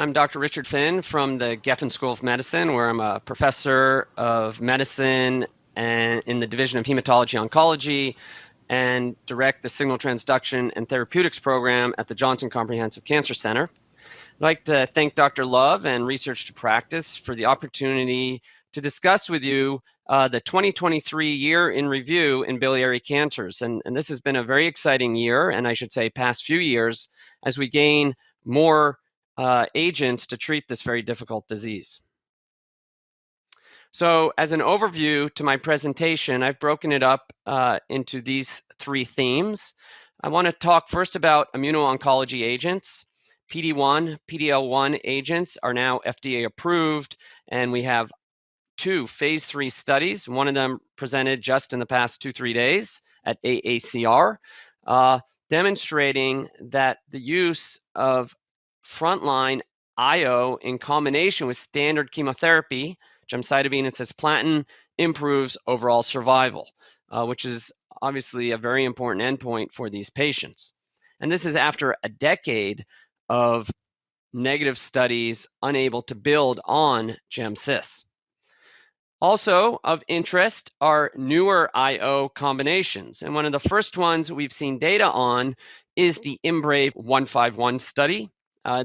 I'm Dr. Richard Finn from the Geffen School of Medicine, where I'm a professor of medicine and in the Division of Hematology Oncology and direct the Signal Transduction and Therapeutics program at the Johnson Comprehensive Cancer Center. I'd like to thank Dr. Love and Research to Practice for the opportunity to discuss with you the 2023 year in review in biliary cancers. And this has been a very exciting year, and I should say past few years, as we gain more agents to treat this very difficult disease. So as an overview to my presentation, I've broken it up into these three themes. I want to talk first about immuno-oncology agents. PD-1, PD-L1 agents are now FDA approved, and we have 2 phase 3 studies. One of them presented just in the past 2-3 days at AACR, demonstrating that the use of frontline IO in combination with standard chemotherapy, gemcitabine and cisplatin, improves overall survival, which is obviously a very important endpoint for these patients. And this is after a decade of negative studies unable to build on GemCis. Also of interest are newer IO combinations. And one of the first ones we've seen data on is the IMbrave 151 study.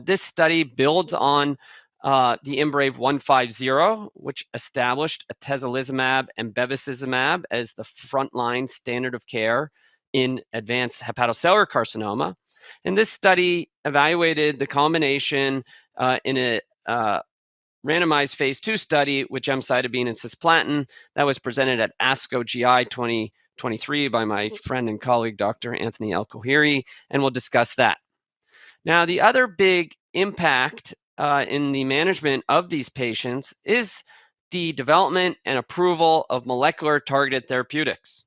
This study builds on the IMbrave 150, which established atezolizumab and bevacizumab as the frontline standard of care in advanced hepatocellular carcinoma. And this study evaluated the combination in a randomized phase 2 study with gemcitabine and cisplatin that was presented at ASCO GI 2023 by my friend and colleague, Dr. Anthony El-Khoueiry, and we'll discuss that. Now, the other big impact in the management of these patients is the development and approval of molecular targeted therapeutics.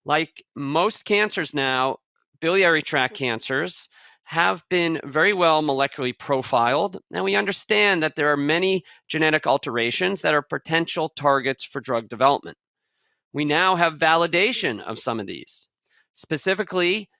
Like most cancers now, biliary tract cancers have been very well molecularly profiled, and we understand that there are many genetic alterations that are potential targets for drug development. We now have validation of some of these, specifically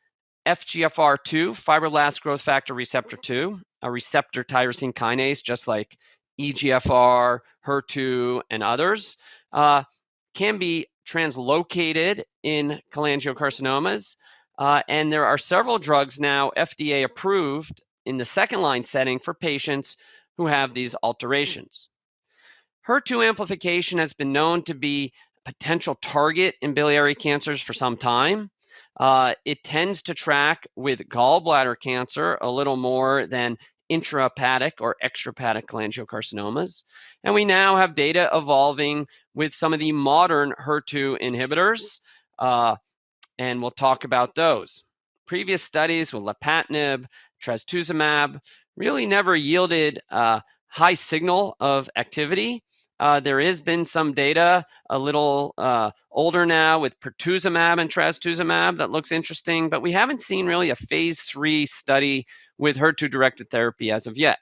FGFR2, fibroblast growth factor receptor 2, a receptor tyrosine kinase, just like EGFR, HER2, and others, can be translocated in cholangiocarcinomas. And there are several drugs now FDA approved in the second line setting for patients who have these alterations. HER2 amplification has been known to be a potential target in biliary cancers for some time. It tends to track with gallbladder cancer a little more than intrahepatic or extrahepatic cholangiocarcinomas. And we now have data evolving with some of the modern HER2 inhibitors, and we'll talk about those. Previous studies with lapatinib, trastuzumab really never yielded a high signal of activity. There has been some data a little older now with pertuzumab and trastuzumab that looks interesting, but we haven't seen really a phase 3 study with HER2-directed therapy as of yet.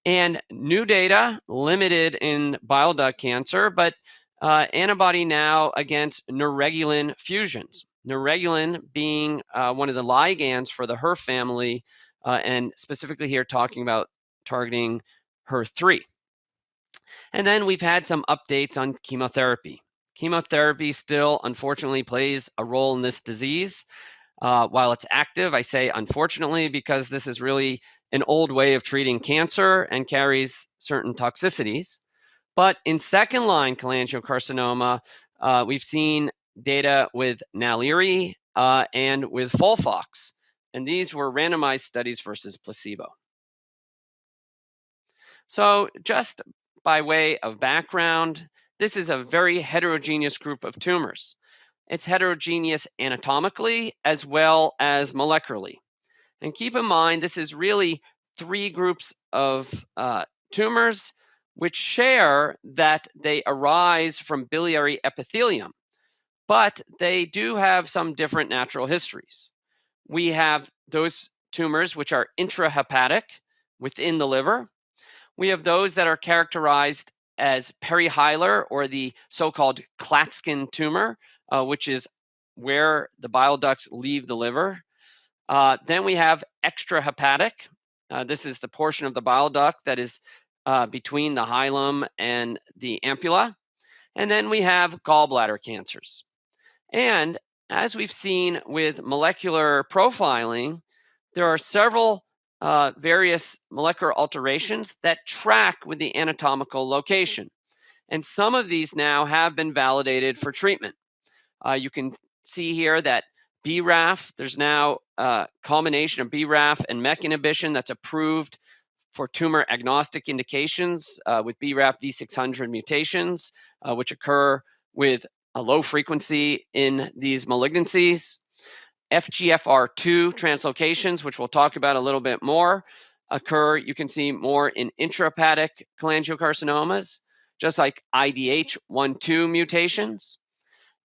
And new data, limited in bile duct cancer, but antibody now against neuregulin fusions. Neuregulin being one of the ligands for the HER family, and specifically here talking about targeting HER3. And then we've had some updates on chemotherapy. Chemotherapy still, unfortunately, plays a role in this disease. While it's active, I say unfortunately, because this is really an old way of treating cancer and carries certain toxicities. But in second-line cholangiocarcinoma, we've seen data with Biliary and with FOLFOX, and these were randomized studies versus placebo. So just by way of background, this is a very heterogeneous group of tumors. It's heterogeneous anatomically as well as molecularly. And keep in mind, this is really 3 groups of tumors which share that they arise from biliary epithelium, but they do have some different natural histories. We have those tumors which are intrahepatic within the liver. We have those that are characterized as perihilar, or the so-called Klatskin tumor, which is where the bile ducts leave the liver. Then we have extrahepatic, This is the portion of the bile duct that is between the hilum and the ampulla. And then we have gallbladder cancers. And as we've seen with molecular profiling, there are several various molecular alterations that track with the anatomical location. And some of these now have been validated for treatment. You can see here that BRAF, there's now a combination of BRAF and MEK inhibition that's approved for tumor agnostic indications with BRAF V600 mutations, which occur with a low frequency in these malignancies. FGFR2 translocations, which we'll talk about a little bit more, occur, you can see more in intrahepatic cholangiocarcinomas, just like IDH1/2 mutations.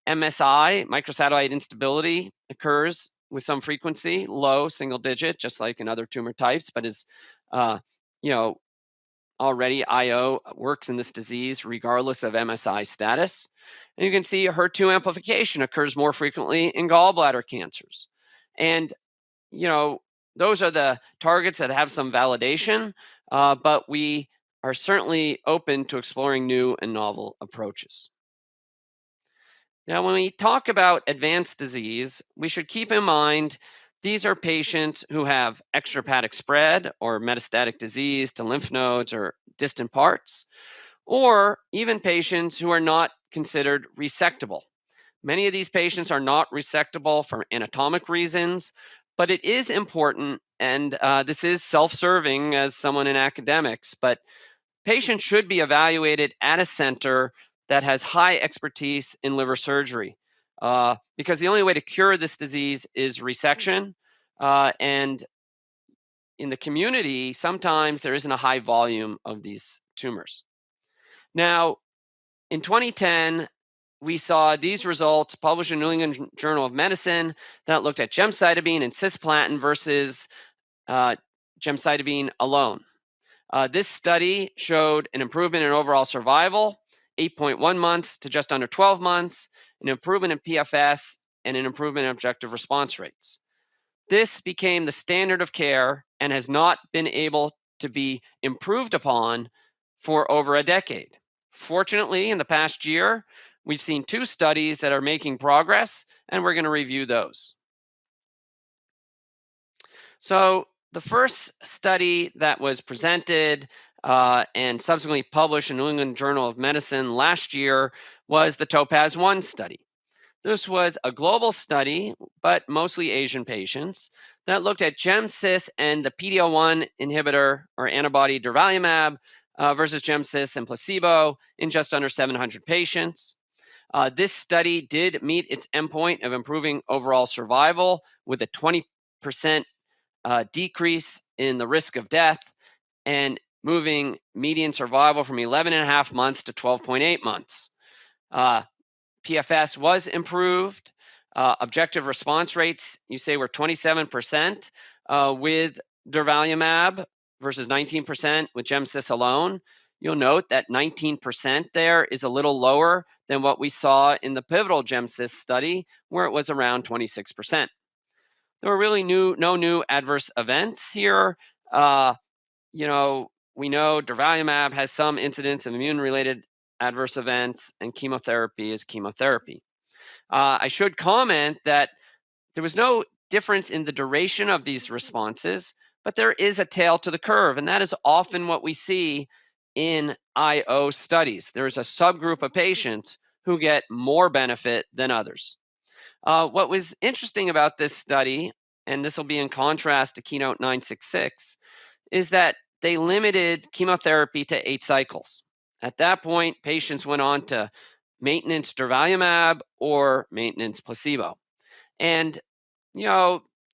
MSI, microsatellite instability, occurs with some frequency, low single digit, just like in other tumor types, but is, you know, already IO works in this disease regardless of MSI status. And you can see HER2 amplification occurs more frequently in gallbladder cancers. And, those are the targets that have some validation, but we are certainly open to exploring new and novel approaches. Now, when we talk about advanced disease, we should keep in mind these are patients who have extrahepatic spread or metastatic disease to lymph nodes or distant parts, or even patients who are not considered resectable. Many of these patients are not resectable for anatomic reasons, but it is important, and this is self serving as someone in academics, but patients should be evaluated at a center that has high expertise in liver surgery because the only way to cure this disease is resection. And in the community, sometimes there isn't a high volume of these tumors. Now, in 2010, we saw these results published in New England Journal of Medicine that looked at gemcitabine and cisplatin versus gemcitabine alone. This study showed an improvement in overall survival, 8.1 months to just under 12 months, an improvement in PFS, and an improvement in objective response rates. This became the standard of care and has not been able to be improved upon for over a decade. Fortunately, in the past year, we've seen two studies that are making progress, and we're going to review those. So, the first study that was presented and subsequently published in New England Journal of Medicine last year was the Topaz 1 study. This was a global study, but mostly Asian patients, that looked at GemCis and the PD-L1 inhibitor or antibody durvalumab versus GemCis and placebo in just under 700 patients. This study did meet its endpoint of improving overall survival with a 20% decrease in the risk of death and moving median survival from 11.5 months to 12.8 months. PFS was improved. Objective response rates, you say, were 27% with durvalumab versus 19% with GemCis alone. You'll note that 19% there is a little lower than what we saw in the pivotal GemCis study, where it was around 26%. There were really no new adverse events here. We know durvalumab has some incidence of immune-related adverse events, and chemotherapy is chemotherapy. I should comment that there was no difference in the duration of these responses, but there is a tail to the curve, and that is often what we see in IO studies. There's a subgroup of patients who get more benefit than others. What was interesting about this study, and this will be in contrast to Keynote 966, is that they limited chemotherapy to 8 cycles. At that point, patients went on to maintenance durvalumab or maintenance placebo. And,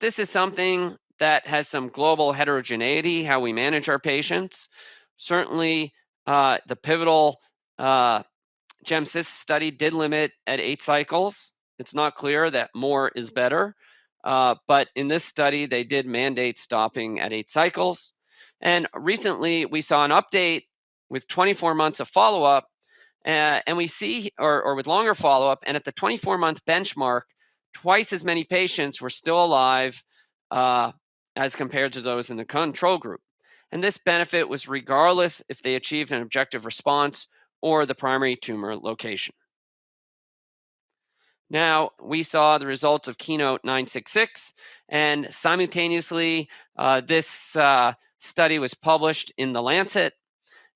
this is something that has some global heterogeneity, how we manage our patients. Certainly, the pivotal GemCis study did limit at 8 cycles. It's not clear that more is better. But in this study, they did mandate stopping at 8 cycles. And recently, we saw an update with 24 months of follow-up, and we see, or with longer follow-up, and at the 24-month benchmark, twice as many patients were still alive as compared to those in the control group. And this benefit was regardless if they achieved an objective response or the primary tumor location. Now, we saw the results of Keynote 966, and simultaneously, this study was published in The Lancet.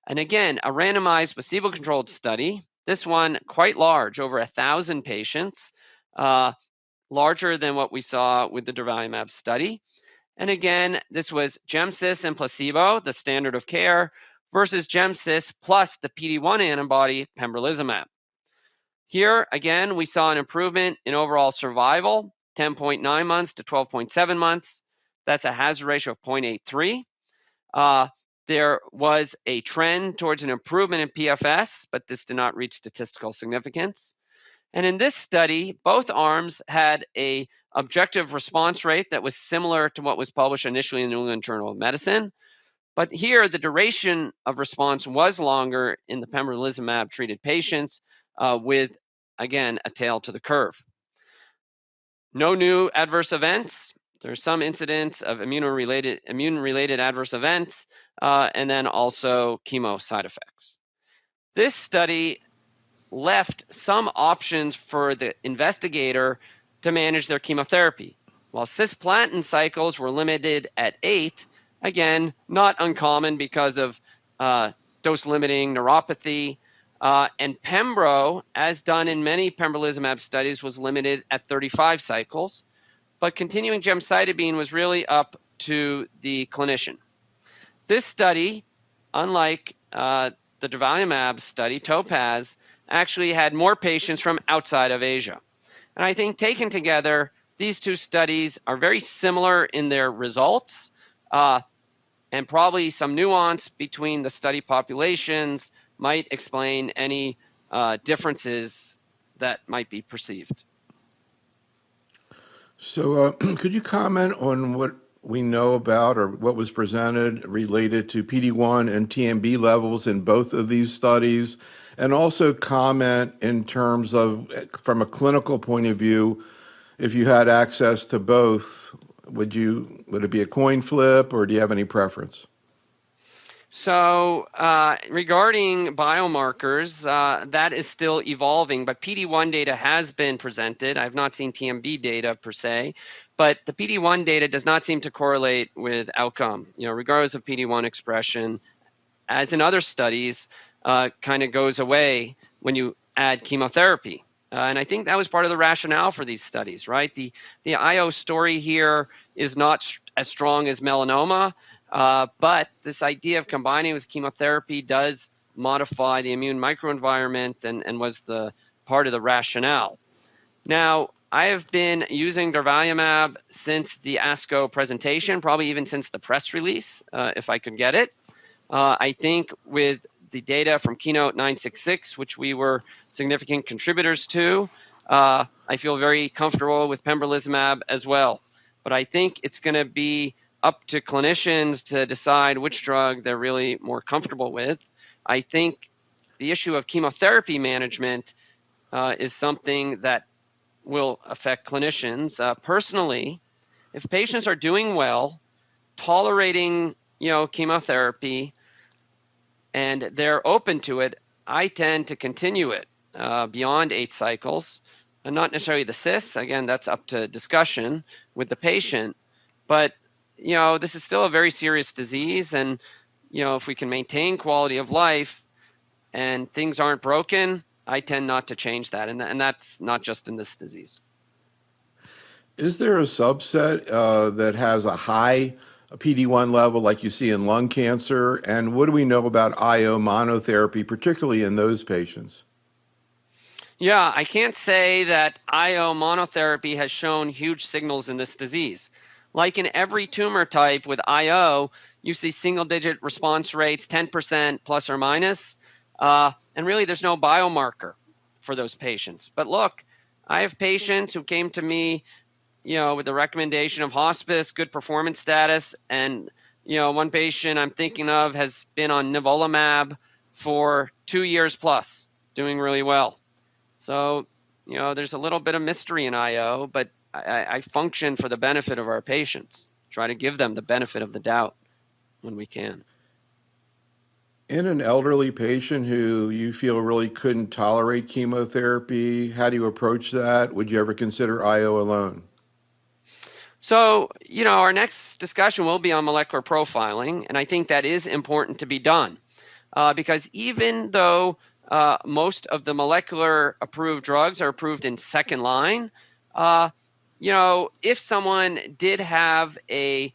And again, a randomized placebo-controlled study, this one quite large, over 1,000 patients, larger than what we saw with the durvalumab study. And again, this was GemCis and placebo, the standard of care, versus GemCis plus the PD-1 antibody pembrolizumab. Here, again, we saw an improvement in overall survival, 10.9 months to 12.7 months. That's a hazard ratio of 0.83. There was a trend towards an improvement in PFS, but this did not reach statistical significance. And in this study, both arms had an objective response rate that was similar to what was published initially in the New England Journal of Medicine. But here, the duration of response was longer in the pembrolizumab treated patients with, again, a tail to the curve. No new adverse events. There's some incidents of immune-related adverse events, and then also chemo side effects. This study left some options for the investigator to manage their chemotherapy. While cisplatin cycles were limited at 8, again, not uncommon because of dose-limiting neuropathy, and pembro, as done in many pembrolizumab studies, was limited at 35 cycles. But continuing gemcitabine was really up to the clinician. This study, unlike the durvalumab study, TOPAZ, actually had more patients from outside of Asia. And I think taken together, these two studies are very similar in their results, and probably some nuance between the study populations might explain any differences that might be perceived. So could you comment on what we know about or what was presented related to PD-1 and TMB levels in both of these studies? And also comment in terms of, from a clinical point of view, if you had access to both, would it be a coin flip, or do you have any preference? So regarding biomarkers, that is still evolving, but PD-1 data has been presented. I've not seen TMB data per se, but the PD-1 data does not seem to correlate with outcome, regardless of PD-1 expression, as in other studies, kind of goes away when you add chemotherapy. And I think that was part of the rationale for these studies, right? The IO story here is not as strong as melanoma, but this idea of combining with chemotherapy does modify the immune microenvironment and was the part of the rationale. Now, I have been using durvalumab since the ASCO presentation, probably even since the press release, if I could get it. I think with the data from Keynote 966, which we were significant contributors to, I feel very comfortable with pembrolizumab as well. But I think it's going to be up to clinicians to decide which drug they're really more comfortable with. I think the issue of chemotherapy management is something that will affect clinicians. Personally, if patients are doing well, tolerating chemotherapy, and they're open to it, I tend to continue it beyond 8 cycles, and not necessarily the cis. Again, that's up to discussion with the patient. But this is still a very serious disease, and if we can maintain quality of life and things aren't broken, I tend not to change that, and that's not just in this disease. Is there a subset that has a high PD-1 level like you see in lung cancer? And what do we know about IO monotherapy, particularly in those patients? Yeah, I can't say that IO monotherapy has shown huge signals in this disease. Like in every tumor type with IO, you see single-digit response rates, 10% plus or minus, and really there's no biomarker for those patients. But look, I have patients who came to me with the recommendation of hospice, good performance status, and one patient I'm thinking of has been on nivolumab for 2 years plus, doing really well. So, there's a little bit of mystery in IO, but I function for the benefit of our patients, try to give them the benefit of the doubt. when we can. In an elderly patient who you feel really couldn't tolerate chemotherapy, how do you approach that? Would you ever consider IO alone? So, our next discussion will be on molecular profiling, and I think that is important to be done because even though most of the molecular approved drugs are approved in second line, uh, if someone did have a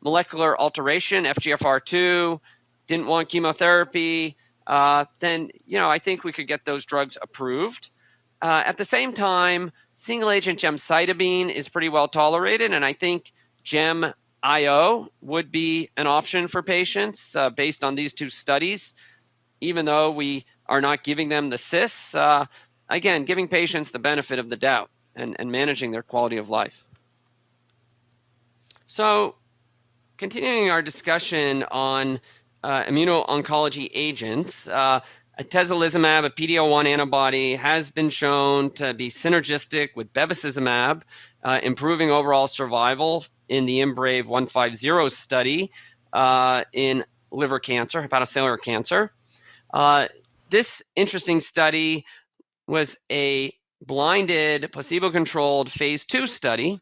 molecular alteration, FGFR2, didn't want chemotherapy, then, I think we could get those drugs approved. At the same time, single agent gemcitabine is pretty well tolerated, and I think gem IO would be an option for patients based on these two studies, even though we are not giving them the cis. Again, giving patients the benefit of the doubt and managing their quality of life. So, continuing our discussion on immuno-oncology agents, atezolizumab, a PD-L1 antibody, has been shown to be synergistic with bevacizumab, improving overall survival in the IMbrave 150 study in liver cancer, hepatocellular cancer. This interesting study was a blinded, placebo-controlled phase 2 study,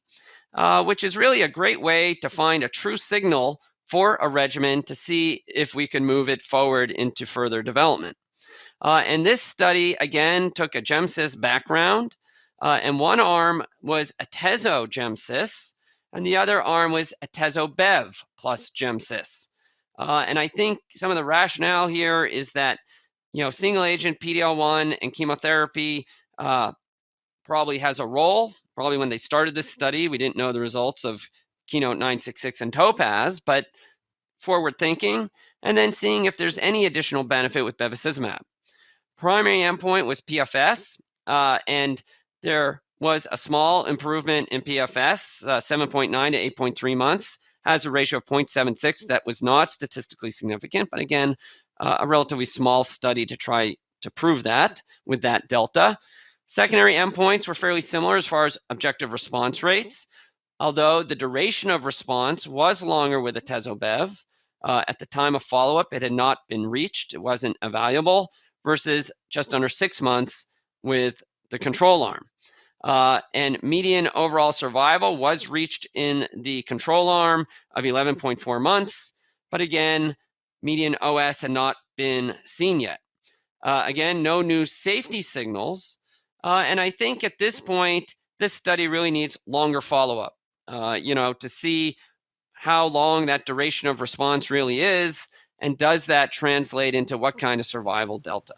which is really a great way to find a true signal for a regimen to see if we can move it forward into further development. And this study, again, took a GemCis background, and one arm was atezo GemCis, and the other arm was atezo-bev plus GemCis. And I think some of the rationale here is that, single agent PD-L1 and chemotherapy probably has a role. Probably when they started this study, we didn't know the results of Keynote 966 and Topaz, but forward thinking, and then seeing if there's any additional benefit with bevacizumab. Primary endpoint was PFS, and there was a small improvement in PFS, 7.9 to 8.3 months, has a ratio of 0.76 that was not statistically significant, but again, a relatively small study to try to prove that with that delta. Secondary endpoints were fairly similar as far as objective response rates, although the duration of response was longer with atezo-bev. At the time of follow-up, it had not been reached. It wasn't evaluable, versus just under 6 months with the control arm. And median overall survival was reached in the control arm of 11.4 months, but again, median OS had not been seen yet. Again, no new safety signals, and I think at this point, this study really needs longer follow-up, to see how long that duration of response really is, and does that translate into what kind of survival delta?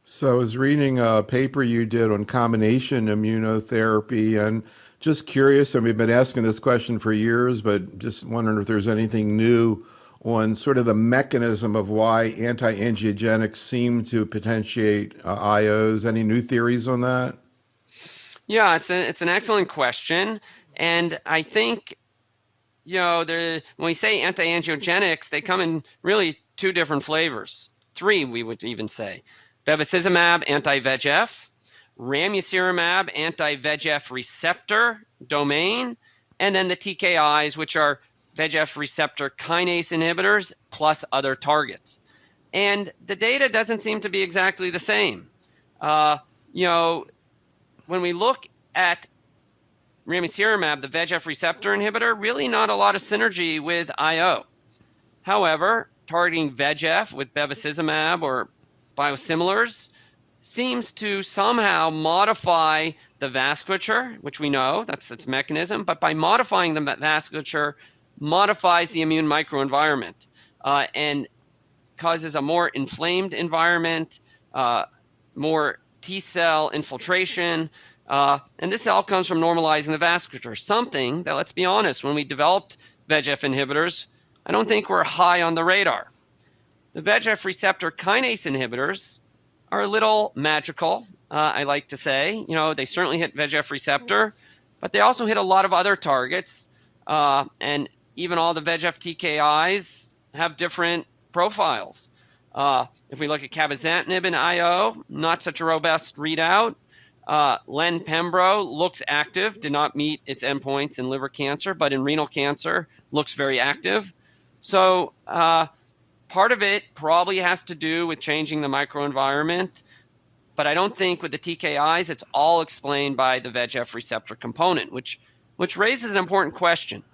So I was reading a paper you did on combination immunotherapy and just curious, and we've been asking this question for years, but just wondering if there's anything new on sort of the mechanism of why anti-angiogenics seem to potentiate IOs. Any new theories on that? Yeah, it's an excellent question, and I think when we say anti-angiogenics, they come in really two different flavors, three we would even say: bevacizumab, anti-VEGF; ramucirumab, anti-VEGF receptor domain; and then the TKIs, which are VEGF receptor kinase inhibitors plus other targets. And the data doesn't seem to be exactly the same. When we look at ramucirumab, the VEGF receptor inhibitor, really not a lot of synergy with IO. However, targeting VEGF with bevacizumab or biosimilars seems to somehow modify the vasculature, which we know that's its mechanism, but by modifying the vasculature, modifies the immune microenvironment and causes a more inflamed environment, more T cell infiltration, and this all comes from normalizing the vasculature, something that, let's be honest, when we developed VEGF inhibitors, I don't think we're high on the radar. The VEGF receptor kinase inhibitors are a little magical, I like to say. They certainly hit VEGF receptor, but they also hit a lot of other targets, and even all the VEGF TKIs have different profiles. If we look at cabozantinib in IO, not such a robust readout. Len-Pembro looks active, did not meet its endpoints in liver cancer, but in renal cancer looks very active. So part of it probably has to do with changing the microenvironment, but I don't think with the TKIs, it's all explained by the VEGF receptor component, which raises an important question.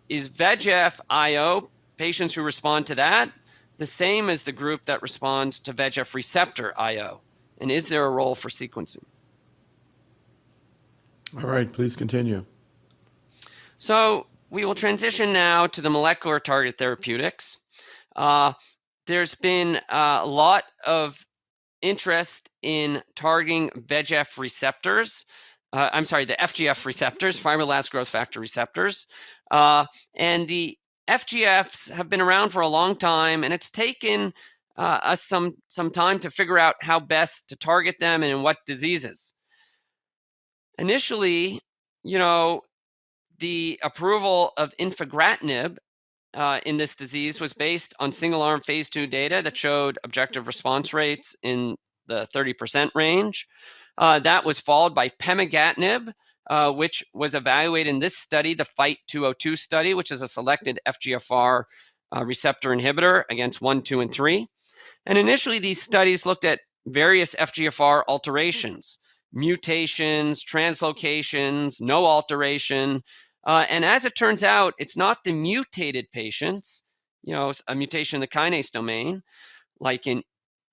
Is VEGF IO, patients who respond to that, the same as the group that responds to VEGF receptor IO? And is there a role for sequencing? All right, please continue. So we will transition now to the molecular target therapeutics. There's been a lot of interest in targeting VEGF receptors. I'm sorry, the FGF receptors, fibroblast growth factor receptors. And the FGFs have been around for a long time, and it's taken us some time to figure out how best to target them and in what diseases. Initially, the approval of infigratinib in this disease was based on single-arm phase 2 data that showed objective response rates in the 30% range. That was followed by pemigatinib, which was evaluated in this study, the FIGHT 202 study, which is a selected FGFR receptor inhibitor against 1, 2, and 3. And initially, these studies looked at various FGFR alterations, mutations, translocations, no alteration. And as it turns out, it's not the mutated patients, a mutation in the kinase domain, like in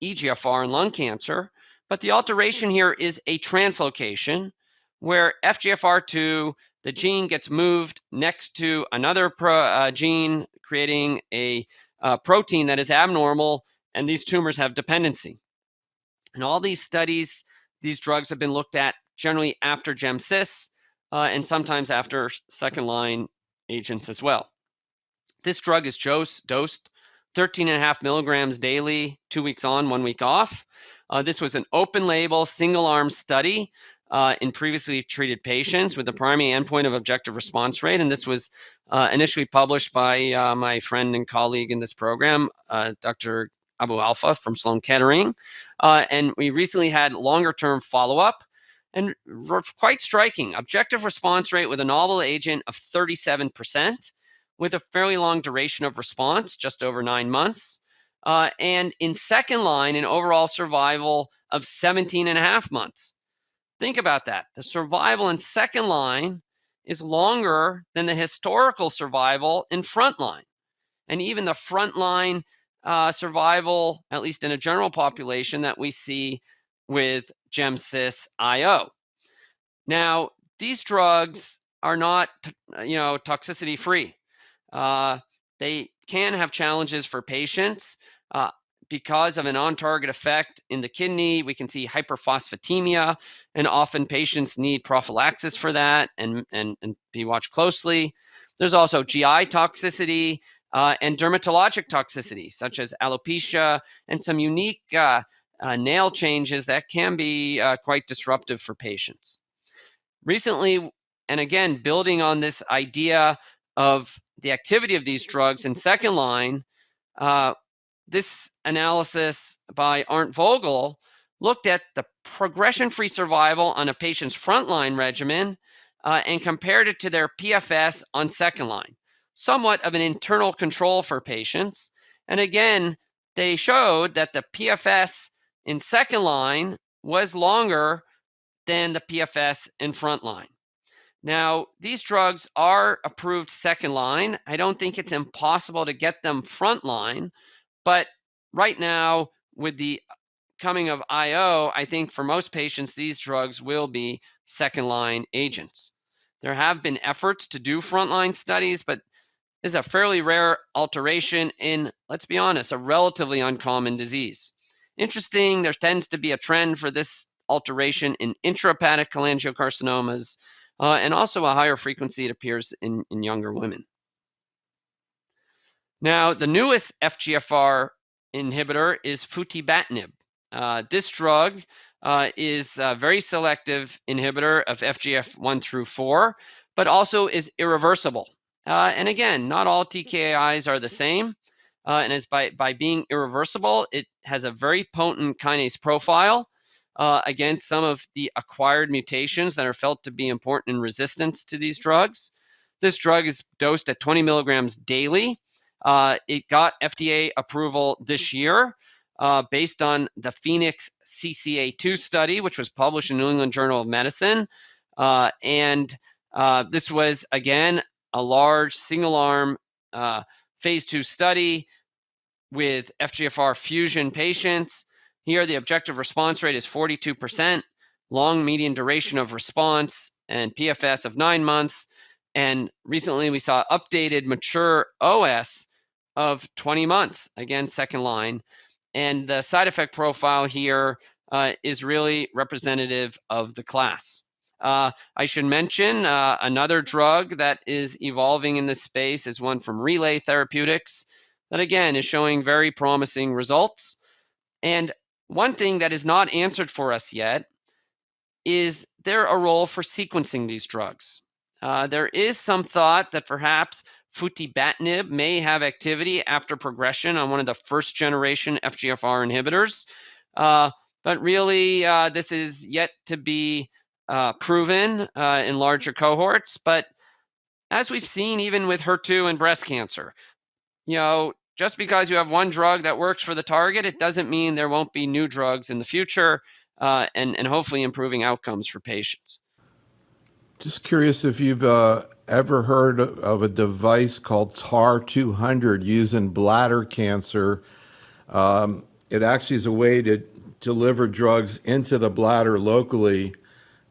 EGFR and lung cancer, but the alteration here is a translocation where FGFR2, the gene gets moved next to another gene, creating a protein that is abnormal, and these tumors have dependency. In all these studies, these drugs have been looked at generally after GemCis and sometimes after second-line agents as well. This drug is dosed 13.5 milligrams daily, 2 weeks on, 1 week off. This was an open-label, single-arm study in previously treated patients with the primary endpoint of objective response rate. And this was initially published by my friend and colleague in this program, Dr. Abu Alpha from Sloan Kettering. And we recently had longer-term follow-up. And quite striking, objective response rate with a novel agent of 37%, with a fairly long duration of response, just over 9 months. And in second line, an overall survival of 17.5 months. Think about that. The survival in second line is longer than the historical survival in front line. And even the front line survival, at least in a general population, that we see with GemCis IO. Now, these drugs are not, toxicity free. They can have challenges for patients because of an on-target effect in the kidney. We can see hyperphosphatemia, and often patients need prophylaxis for that and be watched closely. There's also GI toxicity and dermatologic toxicity, such as alopecia and some unique nail changes that can be quite disruptive for patients. Recently, and again, building on this idea of the activity of these drugs in second line, this analysis by Arndt Vogel looked at the progression-free survival on a patient's frontline regimen and compared it to their PFS on second line, somewhat of an internal control for patients. And again, they showed that the PFS in second line was longer than the PFS in front line. Now, these drugs are approved second line. I don't think it's impossible to get them front line, but right now, with the coming of IO, I think for most patients, these drugs will be second line agents. There have been efforts to do frontline studies, but this is a fairly rare alteration in, let's be honest, a relatively uncommon disease. Interesting, there tends to be a trend for this alteration in intrahepatic cholangiocarcinomas, and also a higher frequency, it appears, in younger women. Now, the newest FGFR inhibitor is futibatinib. This drug is a very selective inhibitor of FGF1 through 4, but also is irreversible. And again, not all TKIs are the same. And as by being irreversible, it has a very potent kinase profile. against some of the acquired mutations that are felt to be important in resistance to these drugs. This drug is dosed at 20 milligrams daily. It got FDA approval this year based on the Phoenix CCA2 study, which was published in New England Journal of Medicine. And this was, again, a large single-arm phase 2 study with FGFR fusion patients. Here, the objective response rate is 42%, long median duration of response, and PFS of 9 months. And recently, we saw updated mature OS of 20 months, again, second line. And the side effect profile here is really representative of the class. I should mention another drug that is evolving in this space is one from Relay Therapeutics that, again, is showing very promising results. And one thing that is not answered for us yet is there a role for sequencing these drugs? There is some thought that perhaps futibatinib may have activity after progression on one of the first generation FGFR inhibitors. But really, this is yet to be proven in larger cohorts. But as we've seen, even with HER2 and breast cancer, just because you have one drug that works for the target, it doesn't mean there won't be new drugs in the future and hopefully improving outcomes for patients. Just curious if you've ever heard of a device called TAR-200 used in bladder cancer. It actually is a way to deliver drugs into the bladder locally.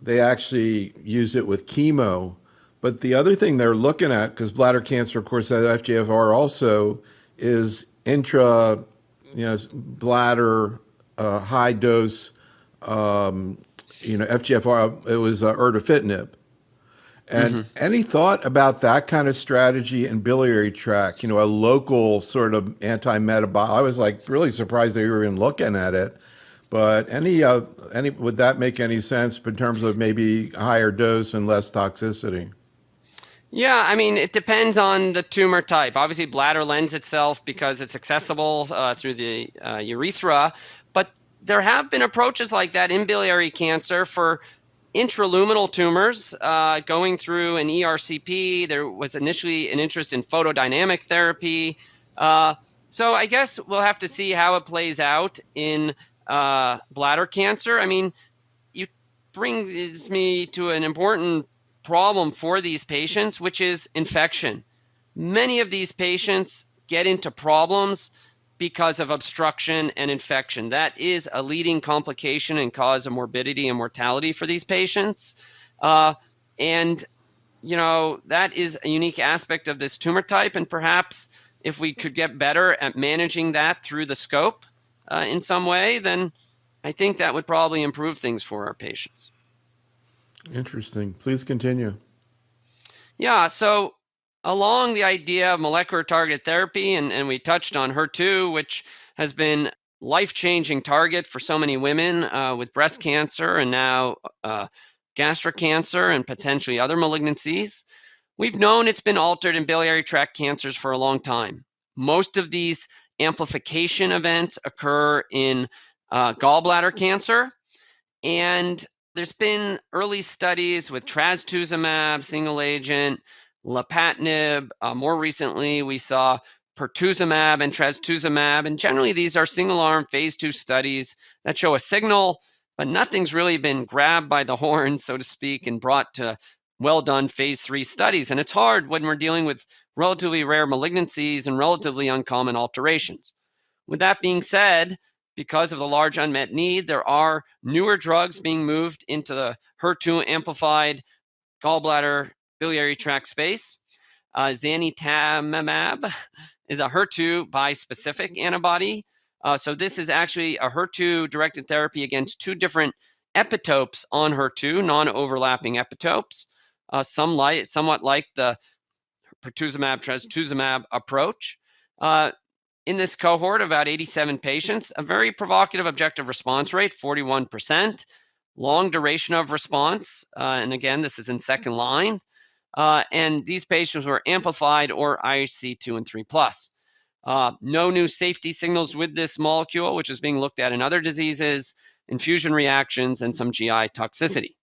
They actually use it with chemo. But the other thing they're looking at, because bladder cancer, of course, has FGFR also, is bladder high dose, FGFR. It was erdafitinib. And any thought about that kind of strategy in biliary tract? A local sort of anti-metabolic. I was really surprised they were even looking at it. But would that make any sense in terms of maybe higher dose and less toxicity? Yeah, I mean, it depends on the tumor type. Obviously, bladder lends itself because it's accessible through the urethra. But there have been approaches like that in biliary cancer for intraluminal tumors going through an ERCP. There was initially an interest in photodynamic therapy. So I guess we'll have to see how it plays out in bladder cancer. I mean, it brings me to an important problem for these patients, which is infection. Many of these patients get into problems because of obstruction and infection. That is a leading complication and cause of morbidity and mortality for these patients. And that is a unique aspect of this tumor type. And perhaps if we could get better at managing that through the scope in some way, then I think that would probably improve things for our patients. Interesting. Please continue. Yeah, so along the idea of molecular targeted therapy, and we touched on HER2, which has been life-changing target for so many women with breast cancer and now gastric cancer and potentially other malignancies. We've known it's been altered in biliary tract cancers for a long time. Most of these amplification events occur in gallbladder cancer, and there's been early studies with trastuzumab, single agent, lapatinib. More recently, we saw pertuzumab and trastuzumab. And generally, these are single-arm phase 2 studies that show a signal, but nothing's really been grabbed by the horns, so to speak, and brought to well-done phase 3 studies. And it's hard when we're dealing with relatively rare malignancies and relatively uncommon alterations. With that being said, because of the large unmet need, there are newer drugs being moved into the HER2 amplified gallbladder biliary tract space. Zanidatamab is a HER2 bispecific antibody. So this is actually a HER2-directed therapy against two different epitopes on HER2, non-overlapping epitopes, somewhat like the pertuzumab-trastuzumab approach. In this cohort, about 87 patients, a very provocative objective response rate, 41%, long duration of response. And again, this is in second line. And these patients were amplified or IHC2 and 3 plus. No new safety signals with this molecule, which is being looked at in other diseases. infusion reactions, and some GI toxicity.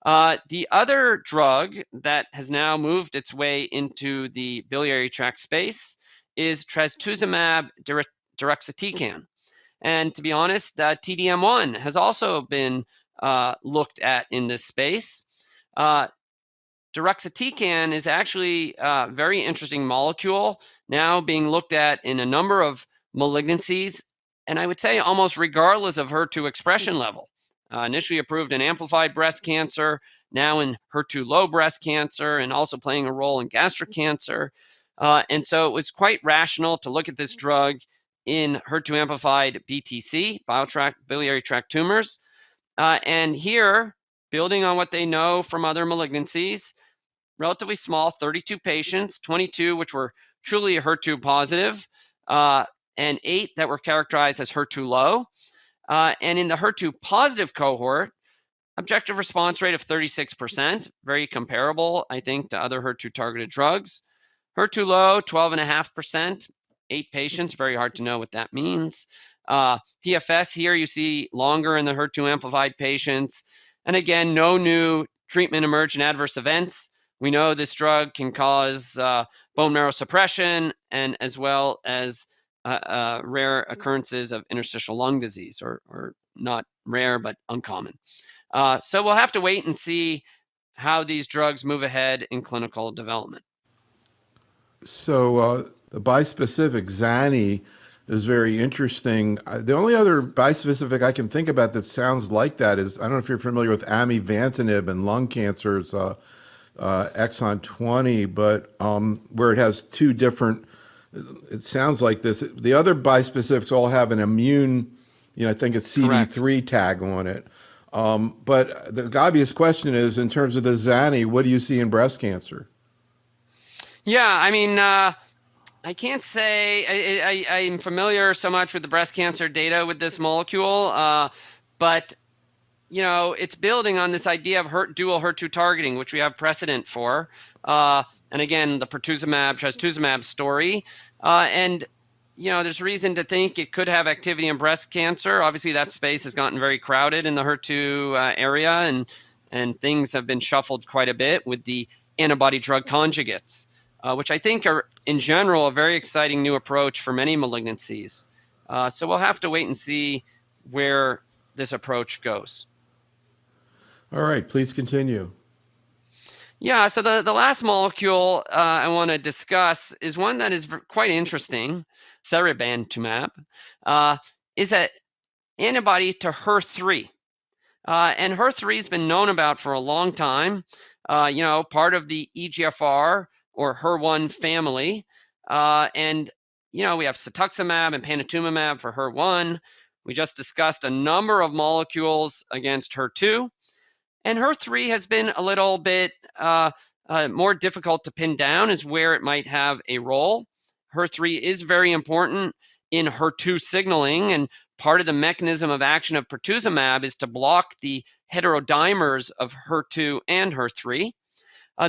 The other drug that has now moved its way into the biliary tract space is trastuzumab deruxtecan. And to be honest, TDM1 has also been looked at in this space. Deruxtecan is actually a very interesting molecule, now being looked at in a number of malignancies, and I would say almost regardless of HER2 expression level. Initially approved in amplified breast cancer, now in HER2 low breast cancer, and also playing a role in gastric cancer. And so it was quite rational to look at this drug in HER2 amplified BTC, biliary tract tumors. And here, building on what they know from other malignancies, relatively small, 32 patients, 22 which were truly HER2 positive, and 8 that were characterized as HER2 low. And in the HER2 positive cohort, objective response rate of 36%, very comparable, I think, to other HER2 targeted drugs. HER2 low, 12.5%, 8 patients, very hard to know what that means. PFS here, you see longer in the HER2 amplified patients. And again, no new treatment emergent adverse events. We know this drug can cause bone marrow suppression and as well as rare occurrences of interstitial lung disease, or not rare, but uncommon. So we'll have to wait and see how these drugs move ahead in clinical development. So the bispecific Zani is very interesting. The only other bispecific I can think about that sounds like that is, I don't know if you're familiar with amivantamab in lung cancers, exon 20, but where it has two different, it sounds like this. The other bispecifics all have an immune, I think it's CD3 Correct. Tag on it. But the obvious question is, in terms of the Zani, what do you see in breast cancer? Yeah, I mean, I can't say I'm familiar so much with the breast cancer data with this molecule, but it's building on this idea of dual HER2 targeting, which we have precedent for. And again, the trastuzumab story. And there's reason to think it could have activity in breast cancer. Obviously, that space has gotten very crowded in the HER2 area, and things have been shuffled quite a bit with the antibody drug conjugates, which I think are, in general, a very exciting new approach for many malignancies. So we'll have to wait and see where this approach goes. All right, please continue. Yeah, so the last molecule I want to discuss is one that is quite interesting. Seribantumab is an antibody to HER3. And HER3 has been known about for a long time, part of the EGFR or HER1 family. And, we have cetuximab and panitumumab for HER1. We just discussed a number of molecules against HER2. And HER3 has been a little bit more difficult to pin down as where it might have a role. HER3 is very important in HER2 signaling, and part of the mechanism of action of pertuzumab is to block the heterodimers of HER2 and HER3.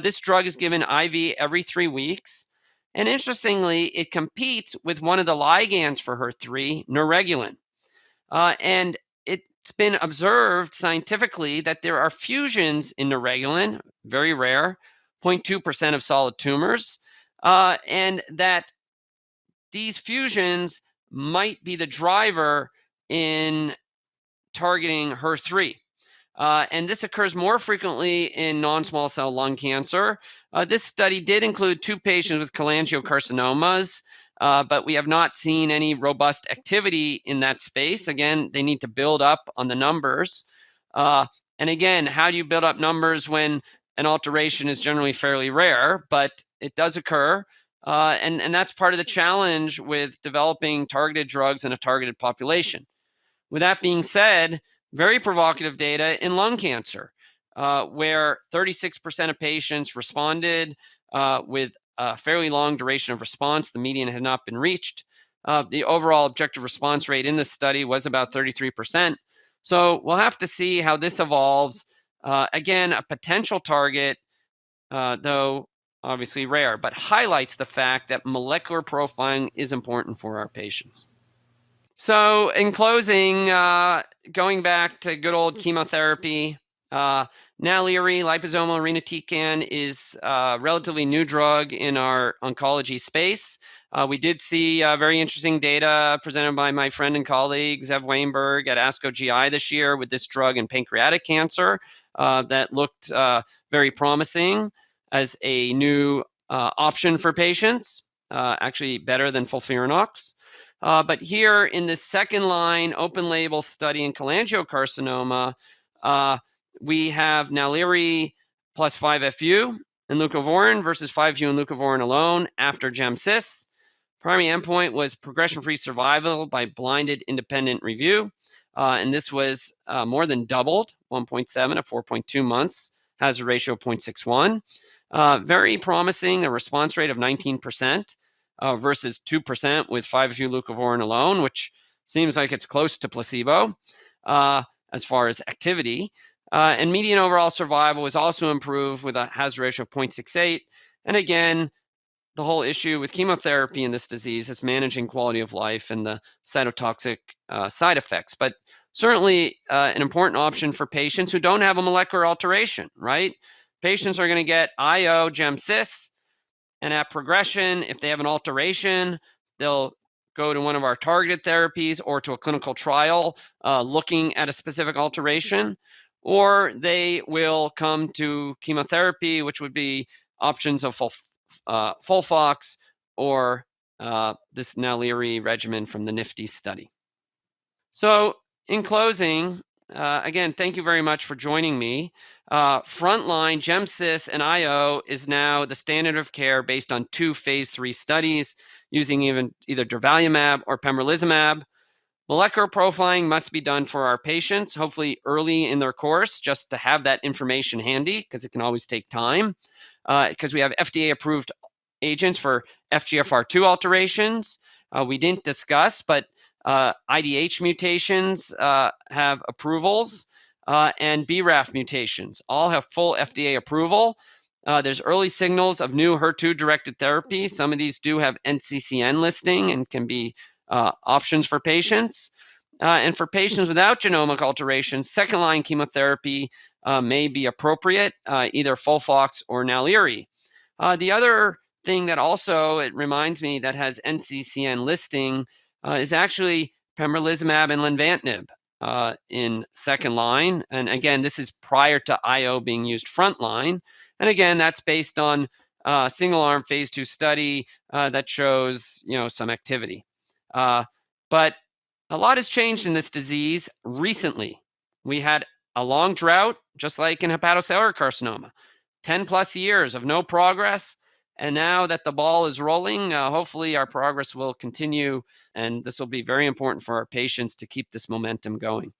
This drug is given IV every 3 weeks. And interestingly, it competes with one of the ligands for HER3, neuregulin. And it's been observed scientifically that there are fusions in neuregulin, very rare, 0.2% of solid tumors, and that these fusions might be the driver in targeting HER3. And this occurs more frequently in non-small cell lung cancer. This study did include 2 patients with cholangiocarcinomas, but we have not seen any robust activity in that space. Again, they need to build up on the numbers. And again, how do you build up numbers when an alteration is generally fairly rare, but it does occur? And that's part of the challenge with developing targeted drugs in a targeted population. With that being said, very provocative data in lung cancer, where 36% of patients responded with a fairly long duration of response. The median had not been reached. The overall objective response rate in this study was about 33%. So we'll have to see how this evolves. Again, a potential target, though obviously rare, but highlights the fact that molecular profiling is important for our patients. So in closing, going back to good old chemotherapy, Biliary liposomal irinotecan is a relatively new drug in our oncology space. We did see very interesting data presented by my friend and colleague Zev Weinberg at ASCO GI this year with this drug in pancreatic cancer that looked very promising as a new option for patients, actually better than FOLFIRINOX. But here in the second line open label study in cholangiocarcinoma, we have Biliary plus 5-FU and leucovorin versus 5-FU and leucovorin alone after GemCis. Primary endpoint was progression-free survival by blinded independent review. And this was more than doubled, 1.7 to 4.2 months, hazard ratio of 0.61. Very promising, a response rate of 19%. Versus 2% with 5-FU leucovorin alone, which seems like it's close to placebo as far as activity. And median overall survival was also improved with a hazard ratio of 0.68. And again, the whole issue with chemotherapy in this disease is managing quality of life and the cytotoxic side effects. But certainly an important option for patients who don't have a molecular alteration, right? Patients are going to get IO, GemCis, and at progression, if they have an alteration, they'll go to one of our targeted therapies or to a clinical trial looking at a specific alteration, or they will come to chemotherapy, which would be options of FOLFOX or this Biliary regimen from the NIFTY study. So in closing, again, thank you very much for joining me. Frontline GemCis and IO is now the standard of care based on 2 phase 3 studies using either durvalumab or pembrolizumab. Molecular profiling must be done for our patients, hopefully early in their course, just to have that information handy, because it can always take time. Because we have FDA-approved agents for FGFR2 alterations. We didn't discuss, but IDH mutations have approvals, and BRAF mutations all have full FDA approval. There's early signals of new HER2-directed therapies. Some of these do have NCCN listing and can be options for patients. And for patients without genomic alterations, second-line chemotherapy may be appropriate, either FOLFOX or Biliary. The other thing that also, it reminds me, that has NCCN listing is actually pembrolizumab and lenvatinib in second line. And again, this is prior to IO being used frontline. And again, that's based on a single-arm phase 2 study that shows, some activity. But a lot has changed in this disease recently. We had a long drought, just like in hepatocellular carcinoma, 10 plus years of no progress. And now that the ball is rolling, hopefully our progress will continue. And this will be very important for our patients to keep this momentum going.